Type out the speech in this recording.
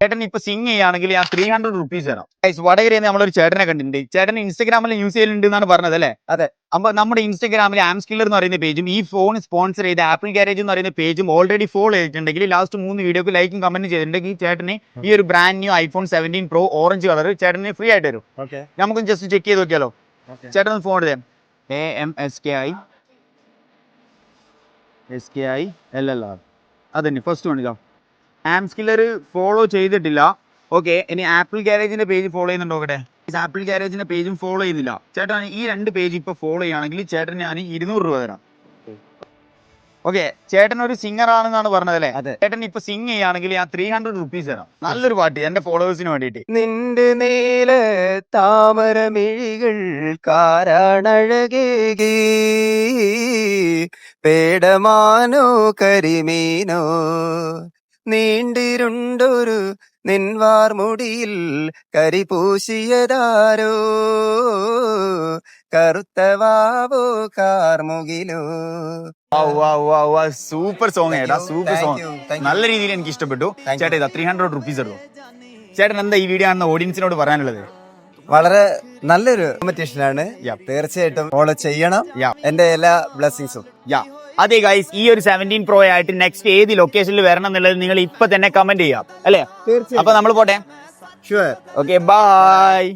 ചേട്ടൻ ഇപ്പൊ സിംഗ് ചെയ്യുകയാണെങ്കിൽ ഞാൻ 300 റുപ്പീസ് തരാം. വടകരയിൽ നമ്മളൊരു ചേട്ടനെ കണ്ടിട്ടുണ്ട്. ചേട്ടൻ ഇൻസ്റ്റാഗ്രാമിൽ യൂസ് ചെയ്യുന്നുണ്ട് എന്നാണ് പറഞ്ഞത് അല്ലേ? അതെ. അപ്പൊ നമ്മുടെ ഇൻസ്റ്റാഗ്രാമിൽ ആംസ്കില്ലർ എന്ന് പറയുന്ന പേജും ഈ ഫോൺ സ്പോൺസർ ചെയ്ത ആപ്പിൾ ഗാരേജ് എന്ന് പറയുന്ന പേജും ഓൾറെഡി ഫോളോ ചെയ്തിട്ടുണ്ടെങ്കിൽ ലാസ്റ്റ് 3 വീഡിയോക്ക് ലൈക്കും കമന്റ് ചെയ്തിട്ടുണ്ടെങ്കിൽ ചേട്ടന് ഈ ഒരു brand new iPhone 17 Pro orange colour ചേട്ടന് ഫ്രീ ആയിട്ട് വരും. നമുക്കൊന്ന് ജസ്റ്റ് ചെക്ക് ചെയ്ത് നോക്കിയാലോ? ചേട്ടൻ ഫോൺ എടുത്തേ. AMSKI അതന്നെ ഫസ്റ്റ് വൺ ഇതാ. ആംസ്കില്ലർ ഫോളോ ചെയ്തിട്ടില്ല. ഓക്കെ, ഇനി ആപ്പിൾ ഗാരേജിന്റെ പേജ് ഫോളോ ചെയ്യുന്നുണ്ടോ? നോക്കട്ടെ. ആപ്പിൾ ഗാരേജിന്റെ പേജും ഫോളോ ചെയ്യുന്നില്ല. ചേട്ടൻ ഈ 2 പേജ് ഇപ്പൊ ഫോളോ ചെയ്യുകയാണെങ്കിൽ ചേട്ടൻ ഞാൻ 200 രൂപ തരാം. ഓക്കെ, ചേട്ടൻ ഒരു സിംഗർ ആണെന്നാണ് പറഞ്ഞത് അല്ലേ? ചേട്ടൻ ഇപ്പൊ സിംഗ് ചെയ്യുകയാണെങ്കിൽ ഞാൻ 300 റുപ്പീസ് തരാം. നല്ലൊരു പാട്ട് എന്റെ ഫോളോവേഴ്സിന് വേണ്ടിയിട്ട്. നിന്റെ നീല താമരമിഴികൾ കാരണഴകേകി പേടമാനോ കരിമീനോ നീണ്ടിരുണ്ടൊരു നിൻവാർ മുടിയിൽ കരിപൂശിയതാരോ കറുത്തവാവോ കാർമുകിലോ. സൂപ്പർ സോങ് ഏട്ടാ, സൂപ്പർ സോങ്. നല്ല രീതിയിൽ എനിക്ക് ഇഷ്ടപ്പെട്ടു. ചേട്ടാ ഇതാ 300 റുപ്പീസ് എടുക്കും. ചേട്ടൻ എന്താ ഈ വീഡിയോ കാണുന്ന ഓഡിയൻസിനോട് പറയാനുള്ളത്? വളരെ നല്ലൊരു കോമ്പറ്റീഷനാണ്. തീർച്ചയായിട്ടും ഫോളോ ചെയ്യണം. എന്റെ എല്ലാ ബ്ലെസ്സിങ്സും. അതെ ഗൈസ്, ഈ ഒരു 17 Pro ആയിട്ട് നെക്സ്റ്റ് ഏത് ലൊക്കേഷനിൽ വരണം എന്നുള്ളത് നിങ്ങൾ ഇപ്പൊ തന്നെ കമന്റ് ചെയ്യാം അല്ലേ? അപ്പൊ നമ്മൾ പോട്ടെ. ഷുവർ. Okay, by.